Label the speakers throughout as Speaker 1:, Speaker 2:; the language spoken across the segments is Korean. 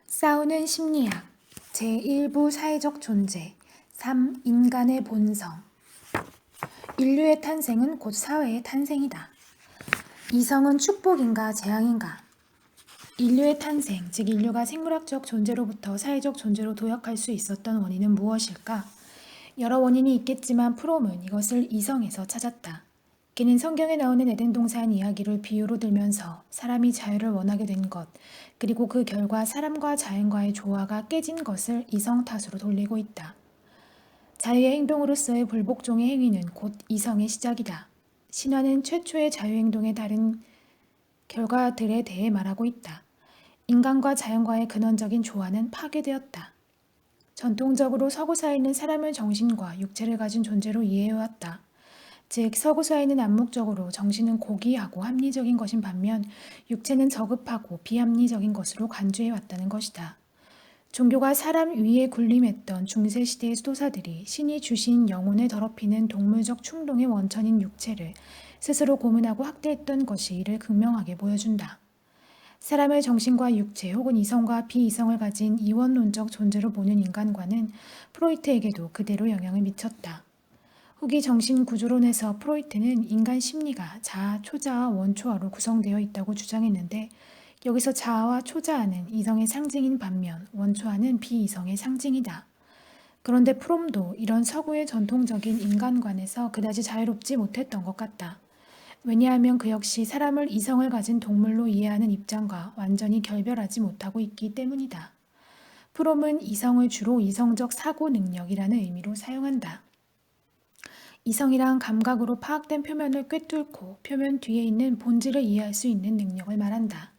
Speaker 1: 싸우는 심리학 제1부 사회적 존재 3. 인간의 본성 인류의 탄생은 곧 사회의 탄생이다. 이성은 축복인가 재앙인가? 인류의 탄생, 즉 인류가 생물학적 존재로부터 사회적 존재로 도약할 수 있었던 원인은 무엇일까? 여러 원인이 있겠지만 프롬은 이것을 이성에서 찾았다. 그는 성경에 나오는 에덴 동산 이야기를 비유로 들면서 사람이 자유를 원하게 된 것, 그리고 그 결과 사람과 자연과의 조화가 깨진 것을 이성 탓으로 돌리고 있다. 자유의 행동으로서의 불복종의 행위는 곧 이성의 시작이다. 신화는 최초의 자유행동에 따른 결과들에 대해 말하고 있다. 인간과 자연과의 근원적인 조화는 파괴되었다. 전통적으로 서구사회는 사람을 정신과 육체를 가진 존재로 이해해왔다. 즉 서구사회는 암묵적으로 정신은 고귀하고 합리적인 것인 반면 육체는 저급하고 비합리적인 것으로 간주해왔다는 것이다. 종교가 사람 위에 군림했던 중세시대의 수도사들이 신이 주신 영혼을 더럽히는 동물적 충동의 원천인 육체를 스스로 고문하고 학대했던 것이 이를 극명하게 보여준다. 사람을 정신과 육체 혹은 이성과 비이성을 가진 이원론적 존재로 보는 인간과는 프로이트에게도 그대로 영향을 미쳤다. 후기 정신구조론에서 프로이트는 인간 심리가 자아, 초자아, 원초아로 구성되어 있다고 주장했는데 여기서 자아와 초자아는 이성의 상징인 반면 원초아는 비이성의 상징이다. 그런데 프롬도 이런 서구의 전통적인 인간관에서 그다지 자유롭지 못했던 것 같다. 왜냐하면 그 역시 사람을 이성을 가진 동물로 이해하는 입장과 완전히 결별하지 못하고 있기 때문이다. 프롬은 이성을 주로 이성적 사고 능력이라는 의미로 사용한다. 이성이란 감각으로 파악된 표면을 꿰뚫고 표면 뒤에 있는 본질을 이해할 수 있는 능력을 말한다.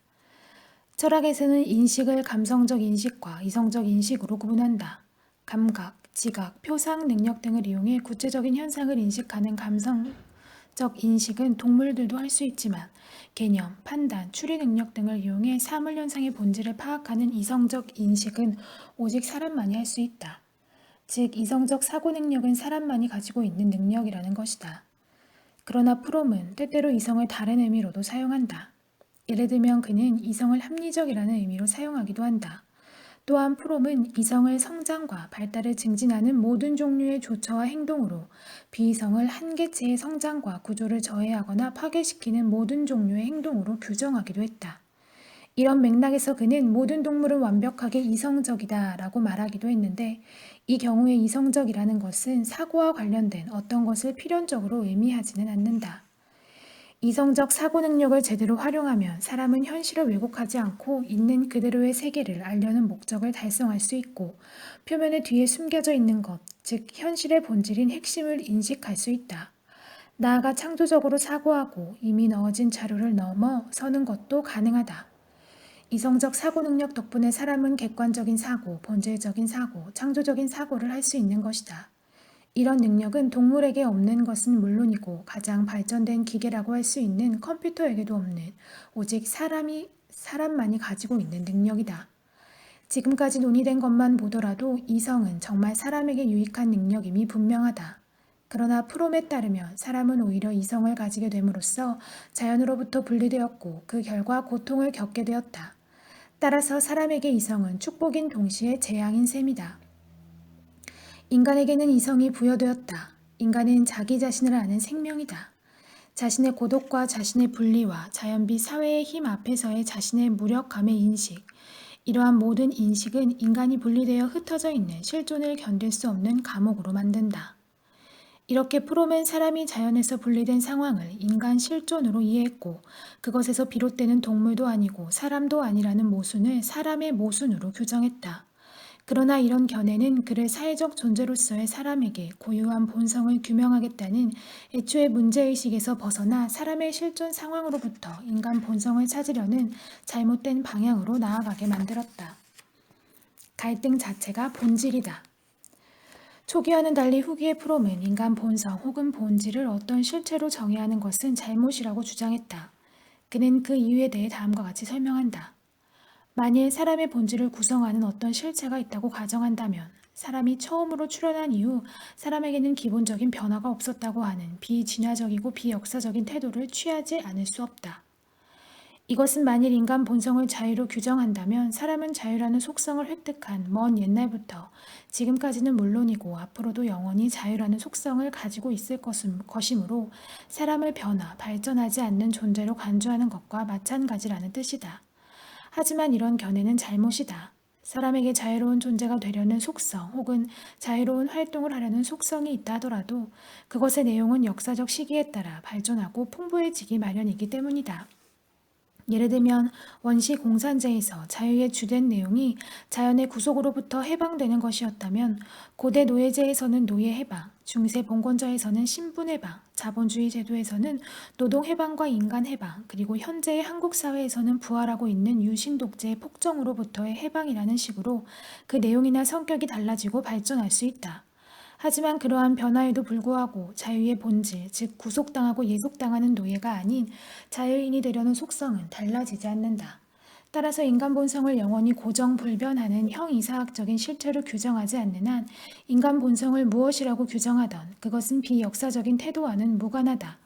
Speaker 1: 철학에서는 인식을 감성적 인식과 이성적 인식으로 구분한다. 감각, 지각, 표상 능력 등을 이용해 구체적인 현상을 인식하는 감성적 인식은 동물들도 할 수 있지만 개념, 판단, 추리 능력 등을 이용해 사물 현상의 본질을 파악하는 이성적 인식은 오직 사람만이 할 수 있다. 즉 이성적 사고 능력은 사람만이 가지고 있는 능력이라는 것이다. 그러나 프롬은 때때로 이성을 다른 의미로도 사용한다. 예를 들면 그는 이성을 합리적이라는 의미로 사용하기도 한다. 또한 프롬은 이성을 성장과 발달을 증진하는 모든 종류의 조처와 행동으로 비이성을 한 개체의 성장과 구조를 저해하거나 파괴시키는 모든 종류의 행동으로 규정하기도 했다. 이런 맥락에서 그는 모든 동물은 완벽하게 이성적이다 라고 말하기도 했는데 이 경우에 이성적이라는 것은 사고와 관련된 어떤 것을 필연적으로 의미하지는 않는다. 이성적 사고 능력을 제대로 활용하면 사람은 현실을 왜곡하지 않고 있는 그대로의 세계를 알려는 목적을 달성할 수 있고 표면의 뒤에 숨겨져 있는 것, 즉 현실의 본질인 핵심을 인식할 수 있다. 나아가 창조적으로 사고하고 이미 넣어진 자료를 넘어서는 것도 가능하다. 이성적 사고 능력 덕분에 사람은 객관적인 사고, 본질적인 사고, 창조적인 사고를 할 수 있는 것이다. 이런 능력은 동물에게 없는 것은 물론이고 가장 발전된 기계라고 할 수 있는 컴퓨터에게도 없는 오직 사람만이 가지고 있는 능력이다. 지금까지 논의된 것만 보더라도 이성은 정말 사람에게 유익한 능력임이 분명하다. 그러나 프롬에 따르면 사람은 오히려 이성을 가지게 됨으로써 자연으로부터 분리되었고 그 결과 고통을 겪게 되었다. 따라서 사람에게 이성은 축복인 동시에 재앙인 셈이다. 인간에게는 이성이 부여되었다. 인간은 자기 자신을 아는 생명이다. 자신의 고독과 자신의 분리와 자연비 사회의 힘 앞에서의 자신의 무력감의 인식, 이러한 모든 인식은 인간이 분리되어 흩어져 있는 실존을 견딜 수 없는 감옥으로 만든다. 이렇게 프롬은 사람이 자연에서 분리된 상황을 인간 실존으로 이해했고 그것에서 비롯되는 동물도 아니고 사람도 아니라는 모순을 사람의 모순으로 규정했다. 그러나 이런 견해는 그를 사회적 존재로서의 사람에게 고유한 본성을 규명하겠다는 애초의 문제의식에서 벗어나 사람의 실존 상황으로부터 인간 본성을 찾으려는 잘못된 방향으로 나아가게 만들었다. 갈등 자체가 본질이다. 초기와는 달리 후기의 프롬은 인간 본성 혹은 본질을 어떤 실체로 정의하는 것은 잘못이라고 주장했다. 그는 그 이유에 대해 다음과 같이 설명한다. 만일 사람의 본질을 구성하는 어떤 실체가 있다고 가정한다면 사람이 처음으로 출현한 이후 사람에게는 기본적인 변화가 없었다고 하는 비진화적이고 비역사적인 태도를 취하지 않을 수 없다. 이것은 만일 인간 본성을 자유로 규정한다면 사람은 자유라는 속성을 획득한 먼 옛날부터 지금까지는 물론이고 앞으로도 영원히 자유라는 속성을 가지고 있을 것이므로 사람을 변화, 발전하지 않는 존재로 간주하는 것과 마찬가지라는 뜻이다. 하지만 이런 견해는 잘못이다. 사람에게 자유로운 존재가 되려는 속성 혹은 자유로운 활동을 하려는 속성이 있다 하더라도 그것의 내용은 역사적 시기에 따라 발전하고 풍부해지기 마련이기 때문이다. 예를 들면 원시 공산제에서 자유의 주된 내용이 자연의 구속으로부터 해방되는 것이었다면 고대 노예제에서는 노예 해방, 중세 봉건제에서는 신분 해방, 자본주의 제도에서는 노동 해방과 인간 해방, 그리고 현재의 한국 사회에서는 부활하고 있는 유신 독재의 폭정으로부터의 해방이라는 식으로 그 내용이나 성격이 달라지고 발전할 수 있다. 하지만 그러한 변화에도 불구하고 자유의 본질, 즉 구속당하고 예속당하는 노예가 아닌 자유인이 되려는 속성은 달라지지 않는다. 따라서 인간 본성을 영원히 고정불변하는 형이사학적인 실체로 규정하지 않는 한 인간 본성을 무엇이라고 규정하던 그것은 비역사적인 태도와는 무관하다.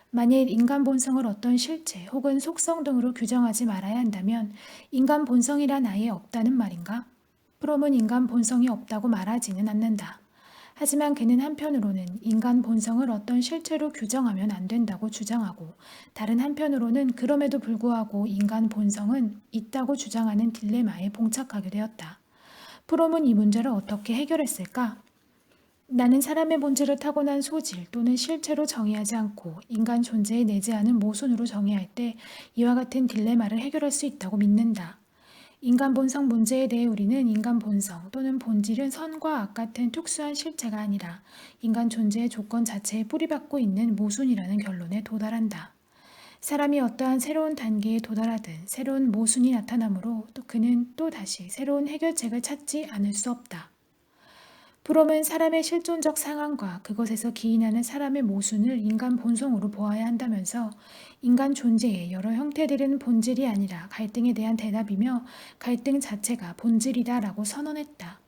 Speaker 1: 만일 인간 본성을 어떤 실체 혹은 속성 등으로 규정하지 말아야 한다면 인간 본성이란 아예 없다는 말인가? 프롬은 인간 본성이 없다고 말하지는 않는다. 하지만 그는 한편으로는 인간 본성을 어떤 실체로 규정하면 안 된다고 주장하고 다른 한편으로는 그럼에도 불구하고 인간 본성은 있다고 주장하는 딜레마에 봉착하게 되었다. 프롬은 이 문제를 어떻게 해결했을까? 나는 사람의 본질을 타고난 소질 또는 실체로 정의하지 않고 인간 존재에 내재하는 모순으로 정의할 때 이와 같은 딜레마를 해결할 수 있다고 믿는다. 인간 본성 문제에 대해 우리는 인간 본성 또는 본질은 선과 악 같은 특수한 실체가 아니라 인간 존재의 조건 자체에 뿌리박고 있는 모순이라는 결론에 도달한다. 사람이 어떠한 새로운 단계에 도달하든 새로운 모순이 나타나므로 또 그는 또다시 새로운 해결책을 찾지 않을 수 없다. 프롬은 사람의 실존적 상황과 그것에서 기인하는 사람의 모순을 인간 본성으로 보아야 한다면서 인간 존재의 여러 형태들은 본질이 아니라 갈등에 대한 대답이며 갈등 자체가 본질이다라고 선언했다.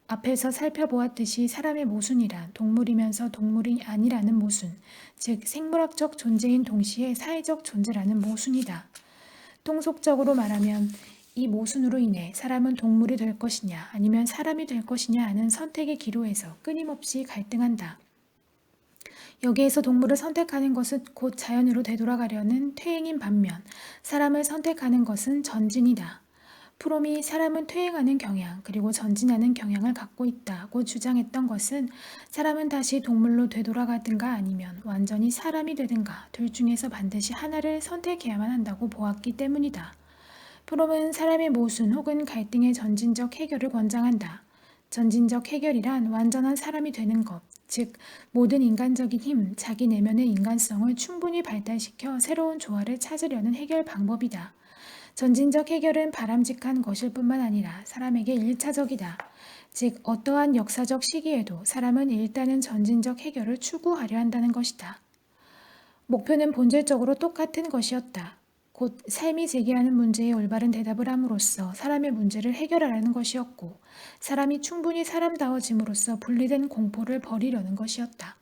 Speaker 1: 앞에서 살펴보았듯이 사람의 모순이란 동물이면서 동물이 아니라는 모순, 즉 생물학적 존재인 동시에 사회적 존재라는 모순이다. 통속적으로 말하면 이 모순으로 인해 사람은 동물이 될 것이냐 아니면 사람이 될 것이냐 하는 선택의 기로에서 끊임없이 갈등한다. 여기에서 동물을 선택하는 것은 곧 자연으로 되돌아가려는 퇴행인 반면 사람을 선택하는 것은 전진이다. 프롬이 사람은 퇴행하는 경향 그리고 전진하는 경향을 갖고 있다고 주장했던 것은 사람은 다시 동물로 되돌아가든가 아니면 완전히 사람이 되든가 둘 중에서 반드시 하나를 선택해야만 한다고 보았기 때문이다. 프롬은 사람의 모순 혹은 갈등의 전진적 해결을 권장한다. 전진적 해결이란 완전한 사람이 되는 것, 즉 모든 인간적인 힘, 자기 내면의 인간성을 충분히 발달시켜 새로운 조화를 찾으려는 해결 방법이다. 전진적 해결은 바람직한 것일 뿐만 아니라 사람에게 일차적이다. 즉 어떠한 역사적 시기에도 사람은 일단은 전진적 해결을 추구하려 한다는 것이다. 목표는 본질적으로 똑같은 것이었다. 곧 삶이 제기하는 문제에 올바른 대답을 함으로써 사람의 문제를 해결하려는 것이었고 사람이 충분히 사람다워짐으로써 분리된 공포를 버리려는 것이었다.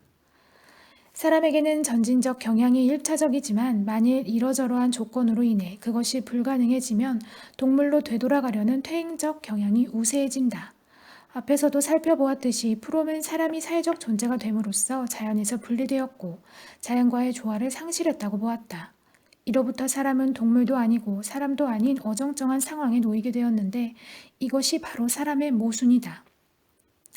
Speaker 1: 사람에게는 전진적 경향이 일차적이지만 만일 이러저러한 조건으로 인해 그것이 불가능해지면 동물로 되돌아가려는 퇴행적 경향이 우세해진다. 앞에서도 살펴보았듯이 프롬은 사람이 사회적 존재가 됨으로써 자연에서 분리되었고 자연과의 조화를 상실했다고 보았다. 이로부터 사람은 동물도 아니고 사람도 아닌 어정쩡한 상황에 놓이게 되었는데 이것이 바로 사람의 모순이다.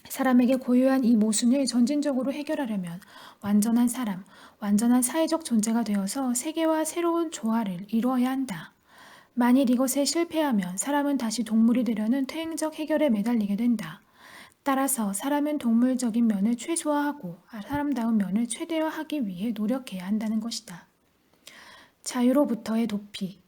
Speaker 1: 사람에게 고유한 이 모순을 전진적으로 해결하려면 완전한 사람, 완전한 사회적 존재가 되어서 세계와 새로운 조화를 이루어야 한다. 만일 이것에 실패하면 사람은 다시 동물이 되려는 퇴행적 해결에 매달리게 된다. 따라서 사람은 동물적인 면을 최소화하고 사람다운 면을 최대화하기 위해 노력해야 한다는 것이다. 자유로부터의 도피.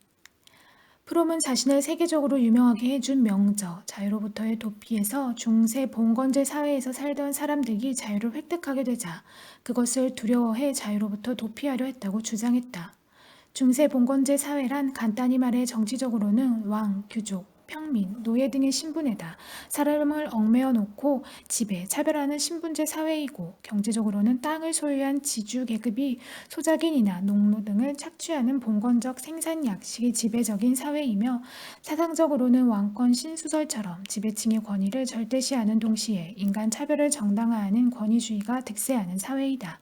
Speaker 1: 프롬은 자신을 세계적으로 유명하게 해준 명저, 자유로부터의 도피에서 중세 봉건제 사회에서 살던 사람들이 자유를 획득하게 되자 그것을 두려워해 자유로부터 도피하려 했다고 주장했다. 중세 봉건제 사회란 간단히 말해 정치적으로는 왕, 귀족, 평민, 노예 등의 신분에다 사람을 얽매어 놓고 지배, 차별하는 신분제 사회이고 경제적으로는 땅을 소유한 지주 계급이 소작인이나 농노 등을 착취하는 봉건적 생산 약식이 지배적인 사회이며 사상적으로는 왕권 신수설처럼 지배층의 권위를 절대시하는 동시에 인간 차별을 정당화하는 권위주의가 득세하는 사회이다.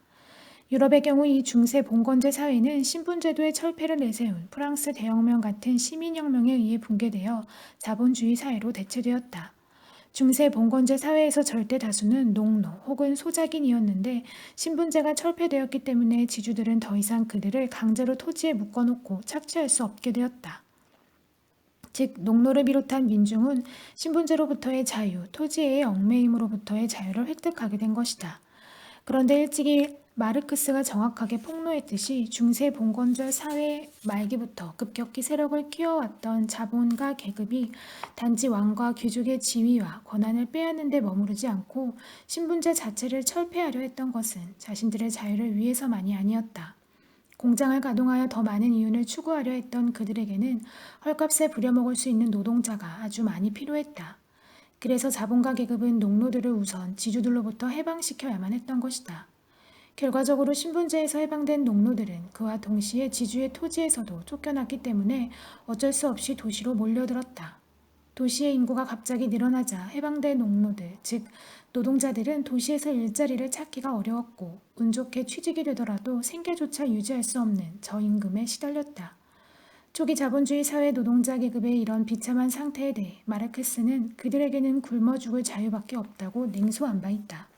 Speaker 1: 유럽의 경우 이 중세 봉건제 사회는 신분제도의 철폐를 내세운 프랑스 대혁명 같은 시민혁명에 의해 붕괴되어 자본주의 사회로 대체되었다. 중세 봉건제 사회에서 절대 다수는 농노 혹은 소작인이었는데 신분제가 철폐되었기 때문에 지주들은 더 이상 그들을 강제로 토지에 묶어놓고 착취할 수 없게 되었다. 즉 농노를 비롯한 민중은 신분제로부터의 자유, 토지의 얽매임으로부터의 자유를 획득하게 된 것이다. 그런데 일찍이 마르크스가 정확하게 폭로했듯이 중세 봉건제 사회 말기부터 급격히 세력을 키워왔던 자본가 계급이 단지 왕과 귀족의 지위와 권한을 빼앗는 데 머무르지 않고 신분제 자체를 철폐하려 했던 것은 자신들의 자유를 위해서만이 아니었다. 공장을 가동하여 더 많은 이윤을 추구하려 했던 그들에게는 헐값에 부려먹을 수 있는 노동자가 아주 많이 필요했다. 그래서 자본가 계급은 농노들을 우선 지주들로부터 해방시켜야만 했던 것이다. 결과적으로 신분제에서 해방된 농노들은 그와 동시에 지주의 토지에서도 쫓겨났기 때문에 어쩔 수 없이 도시로 몰려들었다. 도시의 인구가 갑자기 늘어나자 해방된 농노들, 즉 노동자들은 도시에서 일자리를 찾기가 어려웠고 운 좋게 취직이 되더라도 생계조차 유지할 수 없는 저임금에 시달렸다. 초기 자본주의 사회 노동자 계급의 이런 비참한 상태에 대해 마르크스는 그들에게는 굶어 죽을 자유밖에 없다고 냉소한 바 있다.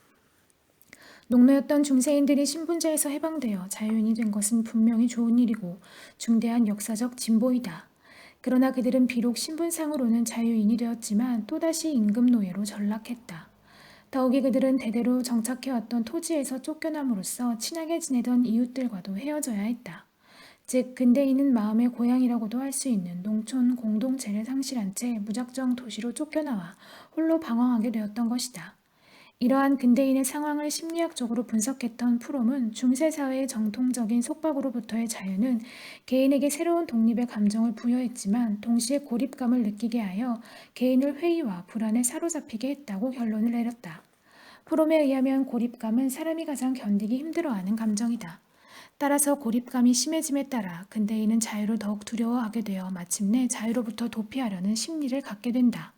Speaker 1: 농노였던 중세인들이 신분제에서 해방되어 자유인이 된 것은 분명히 좋은 일이고 중대한 역사적 진보이다. 그러나 그들은 비록 신분상으로는 자유인이 되었지만 또다시 임금노예로 전락했다. 더욱이 그들은 대대로 정착해왔던 토지에서 쫓겨남으로써 친하게 지내던 이웃들과도 헤어져야 했다. 즉 근대인은 마음의 고향이라고도 할 수 있는 농촌 공동체를 상실한 채 무작정 도시로 쫓겨나와 홀로 방황하게 되었던 것이다. 이러한 근대인의 상황을 심리학적으로 분석했던 프롬은 중세사회의 정통적인 속박으로부터의 자유는 개인에게 새로운 독립의 감정을 부여했지만 동시에 고립감을 느끼게 하여 개인을 회의와 불안에 사로잡히게 했다고 결론을 내렸다. 프롬에 의하면 고립감은 사람이 가장 견디기 힘들어하는 감정이다. 따라서 고립감이 심해짐에 따라 근대인은 자유를 더욱 두려워하게 되어 마침내 자유로부터 도피하려는 심리를 갖게 된다.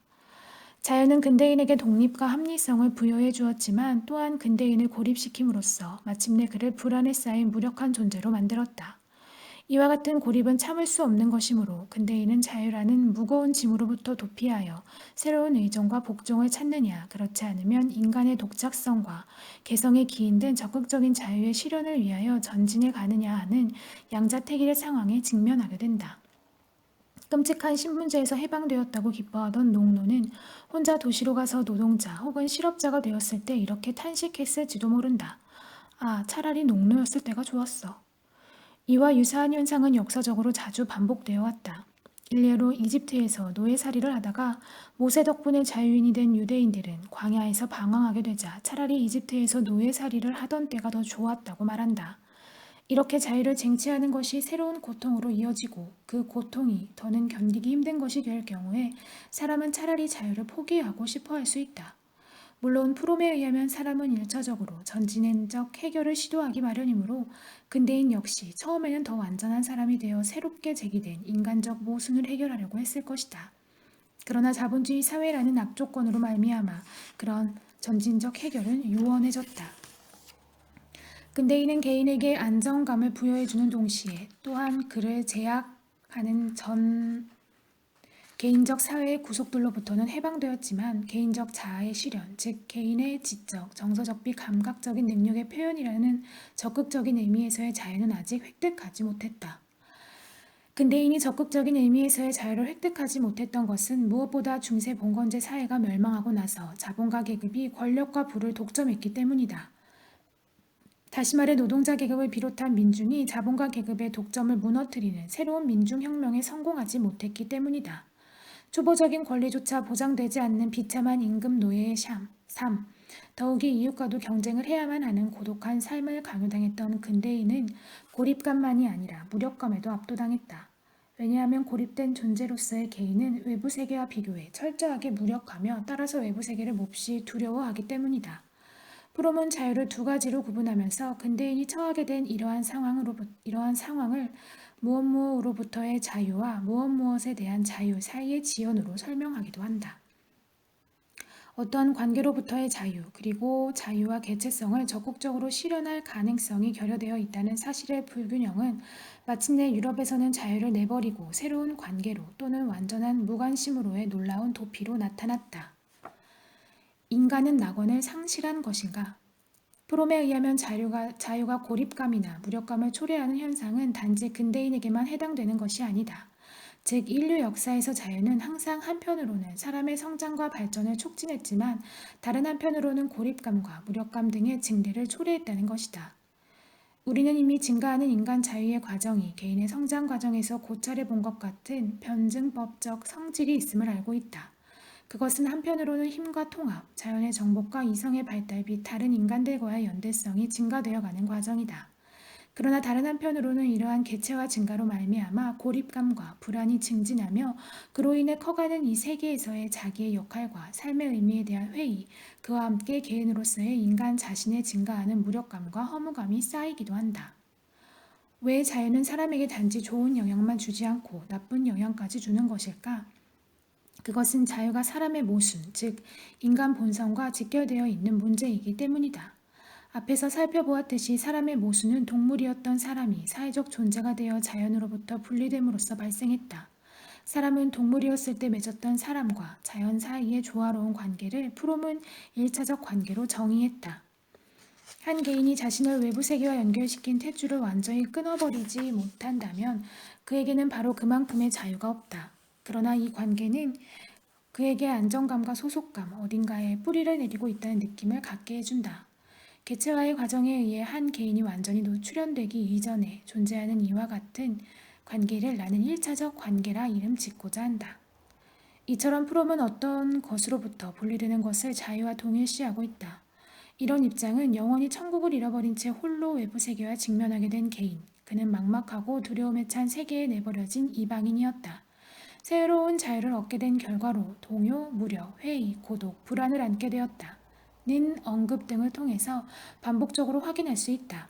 Speaker 1: 자유는 근대인에게 독립과 합리성을 부여해 주었지만 또한 근대인을 고립시킴으로써 마침내 그를 불안에 쌓인 무력한 존재로 만들었다. 이와 같은 고립은 참을 수 없는 것이므로 근대인은 자유라는 무거운 짐으로부터 도피하여 새로운 의존과 복종을 찾느냐, 그렇지 않으면 인간의 독작성과 개성에 기인된 적극적인 자유의 실현을 위하여 전진을 가느냐 하는 양자택일의 상황에 직면하게 된다. 끔찍한 신분제에서 해방되었다고 기뻐하던 농노는 혼자 도시로 가서 노동자 혹은 실업자가 되었을 때 이렇게 탄식했을지도 모른다. 아, 차라리 농노였을 때가 좋았어. 이와 유사한 현상은 역사적으로 자주 반복되어 왔다. 일례로 이집트에서 노예살이를 하다가 모세 덕분에 자유인이 된 유대인들은 광야에서 방황하게 되자 차라리 이집트에서 노예살이를 하던 때가 더 좋았다고 말한다. 이렇게 자유를 쟁취하는 것이 새로운 고통으로 이어지고 그 고통이 더는 견디기 힘든 것이 될 경우에 사람은 차라리 자유를 포기하고 싶어 할 수 있다. 물론 프롬에 의하면 사람은 일차적으로 전진적 해결을 시도하기 마련이므로 근대인 역시 처음에는 더 완전한 사람이 되어 새롭게 제기된 인간적 모순을 해결하려고 했을 것이다. 그러나 자본주의 사회라는 악조건으로 말미암아 그런 전진적 해결은 요원해졌다. 근대인은 개인에게 안정감을 부여해주는 동시에 또한 그를 제약하는 개인적 사회의 구속들로부터는 해방되었지만 개인적 자아의 실현, 즉 개인의 지적, 정서적 및 감각적인 능력의 표현이라는 적극적인 의미에서의 자유는 아직 획득하지 못했다. 근대인이 적극적인 의미에서의 자유를 획득하지 못했던 것은 무엇보다 중세 봉건제 사회가 멸망하고 나서 자본가 계급이 권력과 부를 독점했기 때문이다. 다시 말해 노동자 계급을 비롯한 민중이 자본가 계급의 독점을 무너뜨리는 새로운 민중혁명에 성공하지 못했기 때문이다. 초보적인 권리조차 보장되지 않는 비참한 임금 노예의 삶, 더욱이 이웃과도 경쟁을 해야만 하는 고독한 삶을 강요당했던 근대인은 고립감만이 아니라 무력감에도 압도당했다. 왜냐하면 고립된 존재로서의 개인은 외부 세계와 비교해 철저하게 무력하며 따라서 외부 세계를 몹시 두려워하기 때문이다. 프롬은 자유를 두 가지로 구분하면서 근대인이 처하게 된 이러한 상황을 무엇 무엇으로부터의 자유와 무엇 무엇에 대한 자유 사이의 지연으로 설명하기도 한다. 어떠한 관계로부터의 자유, 그리고 자유와 개체성을 적극적으로 실현할 가능성이 결여되어 있다는 사실의 불균형은 마침내 유럽에서는 자유를 내버리고 새로운 관계로 또는 완전한 무관심으로의 놀라운 도피로 나타났다. 인간은 낙원을 상실한 것인가? 프롬에 의하면 자유가 고립감이나 무력감을 초래하는 현상은 단지 근대인에게만 해당되는 것이 아니다. 즉, 인류 역사에서 자유는 항상 한편으로는 사람의 성장과 발전을 촉진했지만 다른 한편으로는 고립감과 무력감 등의 징대를 초래했다는 것이다. 우리는 이미 증가하는 인간 자유의 과정이 개인의 성장 과정에서 고찰해 본 것 같은 변증법적 성질이 있음을 알고 있다. 그것은 한편으로는 힘과 통합, 자연의 정복과 이성의 발달 및 다른 인간들과의 연대성이 증가되어가는 과정이다. 그러나 다른 한편으로는 이러한 개체화 증가로 말미암아 고립감과 불안이 증진하며 그로 인해 커가는 이 세계에서의 자기의 역할과 삶의 의미에 대한 회의, 그와 함께 개인으로서의 인간 자신의 증가하는 무력감과 허무감이 쌓이기도 한다. 왜 자유는 사람에게 단지 좋은 영향만 주지 않고 나쁜 영향까지 주는 것일까? 그것은 자유가 사람의 모순, 즉 인간 본성과 직결되어 있는 문제이기 때문이다. 앞에서 살펴보았듯이 사람의 모순은 동물이었던 사람이 사회적 존재가 되어 자연으로부터 분리됨으로써 발생했다. 사람은 동물이었을 때 맺었던 사람과 자연 사이의 조화로운 관계를 프롬은 1차적 관계로 정의했다. 한 개인이 자신을 외부 세계와 연결시킨 탯줄을 완전히 끊어버리지 못한다면 그에게는 바로 그만큼의 자유가 없다. 그러나 이 관계는 그에게 안정감과 소속감, 어딘가에 뿌리를 내리고 있다는 느낌을 갖게 해준다. 개체화의 과정에 의해 한 개인이 완전히 노출현되기 이전에 존재하는 이와 같은 관계를 나는 1차적 관계라 이름 짓고자 한다. 이처럼 프롬은 어떤 것으로부터 분리되는 것을 자유와 동일시하고 있다. 이런 입장은 영원히 천국을 잃어버린 채 홀로 외부 세계와 직면하게 된 개인, 그는 막막하고 두려움에 찬 세계에 내버려진 이방인이었다. 새로운 자유를 얻게 된 결과로 동요, 무력, 회의, 고독, 불안을 안게 되었다. 는 언급 등을 통해서 반복적으로 확인할 수 있다.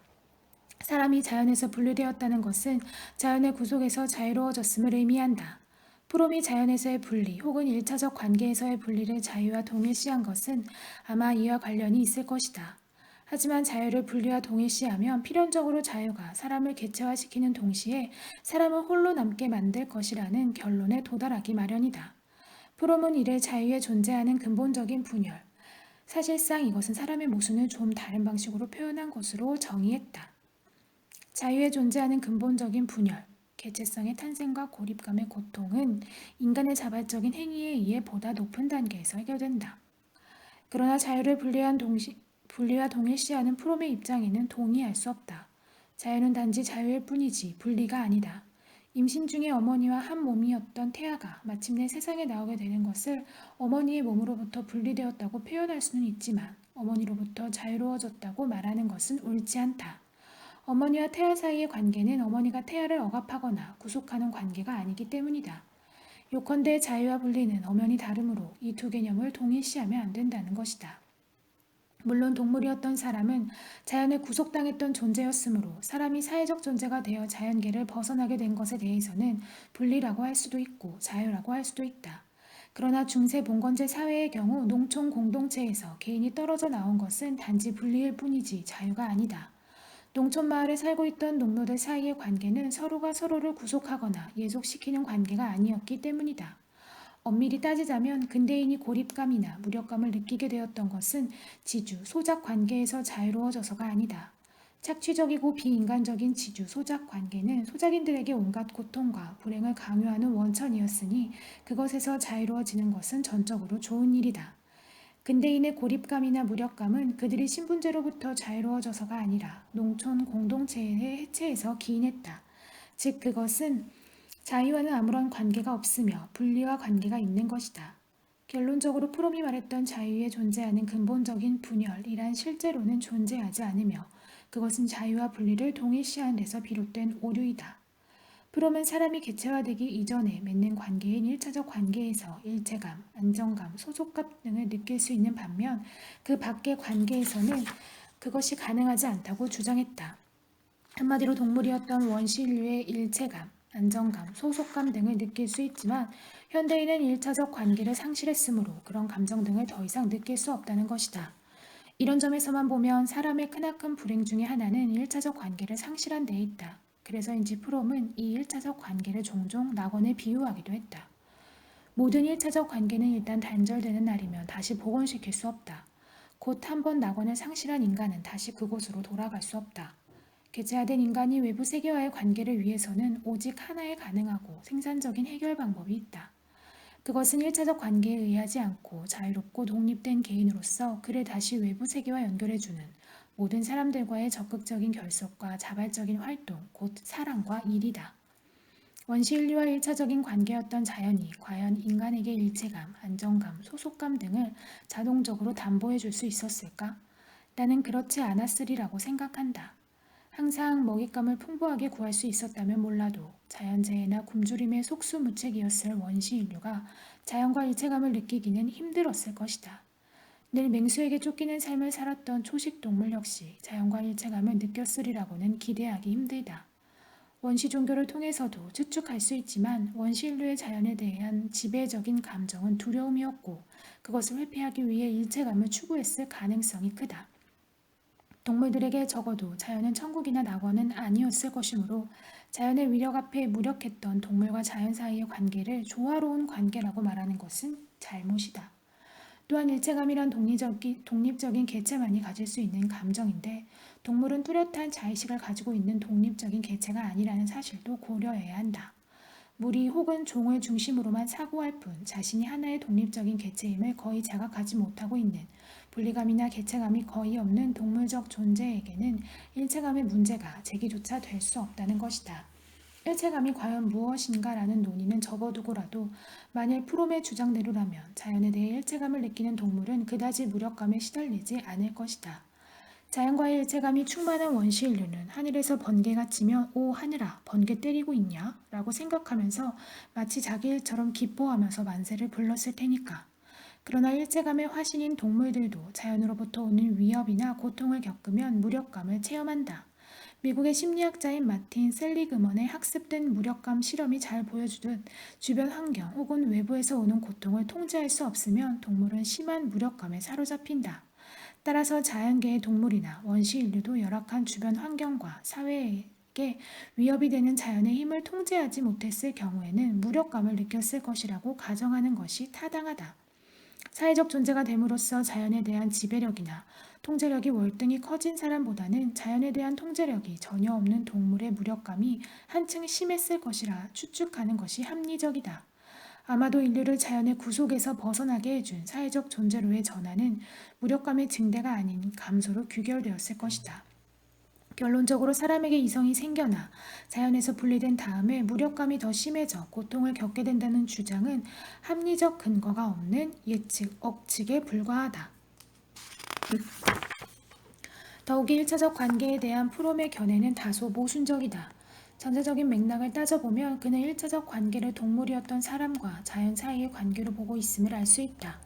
Speaker 1: 사람이 자연에서 분리되었다는 것은 자연의 구속에서 자유로워졌음을 의미한다. 프롬이 자연에서의 분리 혹은 1차적 관계에서의 분리를 자유와 동일시한 것은 아마 이와 관련이 있을 것이다. 하지만 자유를 분리와 동일시하면 필연적으로 자유가 사람을 개체화시키는 동시에 사람을 홀로 남게 만들 것이라는 결론에 도달하기 마련이다. 프롬은 이를 자유에 존재하는 근본적인 분열, 사실상 이것은 사람의 모순을 좀 다른 방식으로 표현한 것으로 정의했다. 자유에 존재하는 근본적인 분열, 개체성의 탄생과 고립감의 고통은 인간의 자발적인 행위에 의해 보다 높은 단계에서 해결된다. 그러나 자유를 분리와 동일시하는 프롬의 입장에는 동의할 수 없다. 자유는 단지 자유일 뿐이지 분리가 아니다. 임신 중에 어머니와 한 몸이었던 태아가 마침내 세상에 나오게 되는 것을 어머니의 몸으로부터 분리되었다고 표현할 수는 있지만 어머니로부터 자유로워졌다고 말하는 것은 옳지 않다. 어머니와 태아 사이의 관계는 어머니가 태아를 억압하거나 구속하는 관계가 아니기 때문이다. 요컨대 자유와 분리는 엄연히 다르므로 이 두 개념을 동일시하면 안 된다는 것이다. 물론 동물이었던 사람은 자연에 구속당했던 존재였으므로 사람이 사회적 존재가 되어 자연계를 벗어나게 된 것에 대해서는 분리라고 할 수도 있고 자유라고 할 수도 있다. 그러나 중세 봉건제 사회의 경우 농촌 공동체에서 개인이 떨어져 나온 것은 단지 분리일 뿐이지 자유가 아니다. 농촌 마을에 살고 있던 농노들 사이의 관계는 서로가 서로를 구속하거나 예속시키는 관계가 아니었기 때문이다. 엄밀히 따지자면 근대인이 고립감이나 무력감을 느끼게 되었던 것은 지주, 소작 관계에서 자유로워져서가 아니다. 착취적이고 비인간적인 지주, 소작 관계는 소작인들에게 온갖 고통과 불행을 강요하는 원천이었으니 그것에서 자유로워지는 것은 전적으로 좋은 일이다. 근대인의 고립감이나 무력감은 그들이 신분제로부터 자유로워져서가 아니라 농촌 공동체의 해체에서 기인했다. 즉 그것은 자유와는 아무런 관계가 없으며 분리와 관계가 있는 것이다. 결론적으로 프롬이 말했던 자유에 존재하는 근본적인 분열이란 실제로는 존재하지 않으며 그것은 자유와 분리를 동일시하는 데서 비롯된 오류이다. 프롬은 사람이 개체화되기 이전에 맺는 관계인 1차적 관계에서 일체감, 안정감, 소속감 등을 느낄 수 있는 반면 그 밖의 관계에서는 그것이 가능하지 않다고 주장했다. 한마디로 동물이었던 원시 인류의 일체감, 안정감, 소속감 등을 느낄 수 있지만 현대인은 1차적 관계를 상실했으므로 그런 감정 등을 더 이상 느낄 수 없다는 것이다. 이런 점에서만 보면 사람의 크나큰 불행 중에 하나는 1차적 관계를 상실한 데 있다. 그래서인지 프롬은 이 1차적 관계를 종종 낙원에 비유하기도 했다. 모든 1차적 관계는 일단 단절되는 날이면 다시 복원시킬 수 없다. 곧 한 번 낙원을 상실한 인간은 다시 그곳으로 돌아갈 수 없다. 개체화된 인간이 외부 세계와의 관계를 위해서는 오직 하나의 가능하고 생산적인 해결 방법이 있다. 그것은 1차적 관계에 의하지 않고 자유롭고 독립된 개인으로서 그를 다시 외부 세계와 연결해주는 모든 사람들과의 적극적인 결속과 자발적인 활동, 곧 사랑과 일이다. 원시 인류와 1차적인 관계였던 자연이 과연 인간에게 일체감, 안정감, 소속감 등을 자동적으로 담보해 줄 수 있었을까? 나는 그렇지 않았으리라고 생각한다. 항상 먹잇감을 풍부하게 구할 수 있었다면 몰라도 자연재해나 굶주림의 속수무책이었을 원시 인류가 자연과 일체감을 느끼기는 힘들었을 것이다. 늘 맹수에게 쫓기는 삶을 살았던 초식동물 역시 자연과 일체감을 느꼈으리라고는 기대하기 힘들다. 원시 종교를 통해서도 추측할 수 있지만 원시 인류의 자연에 대한 지배적인 감정은 두려움이었고 그것을 회피하기 위해 일체감을 추구했을 가능성이 크다. 동물들에게 적어도 자연은 천국이나 낙원은 아니었을 것이므로 자연의 위력 앞에 무력했던 동물과 자연 사이의 관계를 조화로운 관계라고 말하는 것은 잘못이다. 또한 일체감이란 독립적인 개체만이 가질 수 있는 감정인데 동물은 뚜렷한 자의식을 가지고 있는 독립적인 개체가 아니라는 사실도 고려해야 한다. 무리 혹은 종을 중심으로만 사고할 뿐 자신이 하나의 독립적인 개체임을 거의 자각하지 못하고 있는 분리감이나 개체감이 거의 없는 동물적 존재에게는 일체감의 문제가 제기조차 될 수 없다는 것이다. 일체감이 과연 무엇인가라는 논의는 접어두고라도 만일 프롬의 주장대로라면 자연에 대해 일체감을 느끼는 동물은 그다지 무력감에 시달리지 않을 것이다. 자연과의 일체감이 충만한 원시 인류는 하늘에서 번개가 치면 오 하늘아 번개 때리고 있냐? 라고 생각하면서 마치 자기 일처럼 기뻐하면서 만세를 불렀을 테니까. 그러나 일체감의 화신인 동물들도 자연으로부터 오는 위협이나 고통을 겪으면 무력감을 체험한다. 미국의 심리학자인 마틴 셀리그먼의 학습된 무력감 실험이 잘 보여주듯 주변 환경 혹은 외부에서 오는 고통을 통제할 수 없으면 동물은 심한 무력감에 사로잡힌다. 따라서 자연계의 동물이나 원시 인류도 열악한 주변 환경과 사회에게 위협이 되는 자연의 힘을 통제하지 못했을 경우에는 무력감을 느꼈을 것이라고 가정하는 것이 타당하다. 사회적 존재가 됨으로써 자연에 대한 지배력이나 통제력이 월등히 커진 사람보다는 자연에 대한 통제력이 전혀 없는 동물의 무력감이 한층 심했을 것이라 추측하는 것이 합리적이다. 아마도 인류를 자연의 구속에서 벗어나게 해준 사회적 존재로의 전환은 무력감의 증대가 아닌 감소로 규결되었을 것이다. 결론적으로 사람에게 이성이 생겨나 자연에서 분리된 다음에 무력감이 더 심해져 고통을 겪게 된다는 주장은 합리적 근거가 없는 예측, 억측에 불과하다. 더욱이 1차적 관계에 대한 프롬의 견해는 다소 모순적이다. 전체적인 맥락을 따져보면 그는 1차적 관계를 동물이었던 사람과 자연 사이의 관계로 보고 있음을 알 수 있다.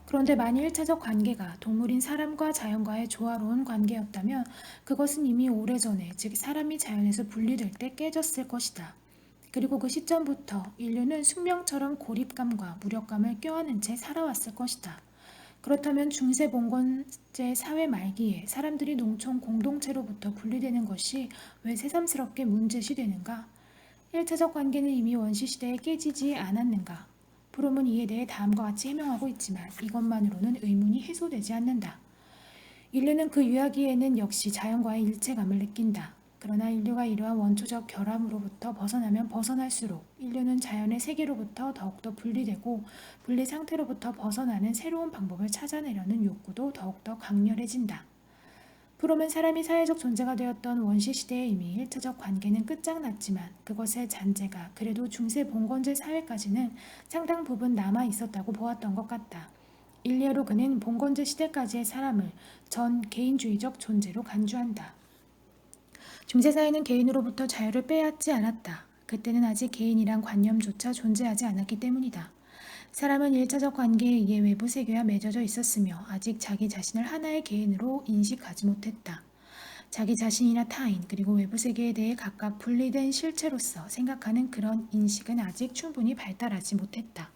Speaker 1: 그런데 만일 1차적 관계가 동물인 사람과 자연과의 조화로운 관계였다면 그것은 이미 오래전에 즉 사람이 자연에서 분리될 때 깨졌을 것이다. 그리고 그 시점부터 인류는 숙명처럼 고립감과 무력감을 껴안은 채 살아왔을 것이다. 그렇다면 중세 봉건제 사회 말기에 사람들이 농촌 공동체로부터 분리되는 것이 왜 새삼스럽게 문제시되는가? 1차적 관계는 이미 원시시대에 깨지지 않았는가? 프롬은 이에 대해 다음과 같이 해명하고 있지만 이것만으로는 의문이 해소되지 않는다. 인류는 그 유아기에는 역시 자연과의 일체감을 느낀다. 그러나 인류가 이러한 원초적 결함으로부터 벗어나면 벗어날수록 인류는 자연의 세계로부터 더욱더 분리되고 분리 상태로부터 벗어나는 새로운 방법을 찾아내려는 욕구도 더욱더 강렬해진다. 프롬은 사람이 사회적 존재가 되었던 원시시대에 이미 1차적 관계는 끝장났지만 그것의 잔재가 그래도 중세 봉건제 사회까지는 상당 부분 남아 있었다고 보았던 것 같다. 일례로 그는 봉건제 시대까지의 사람을 전 개인주의적 존재로 간주한다. 중세사회는 개인으로부터 자유를 빼앗지 않았다. 그때는 아직 개인이란 관념조차 존재하지 않았기 때문이다. 사람은 일차적 관계에 의해 외부 세계와 맺어져 있었으며 아직 자기 자신을 하나의 개인으로 인식하지 못했다. 자기 자신이나 타인 그리고 외부 세계에 대해 각각 분리된 실체로서 생각하는 그런 인식은 아직 충분히 발달하지 못했다.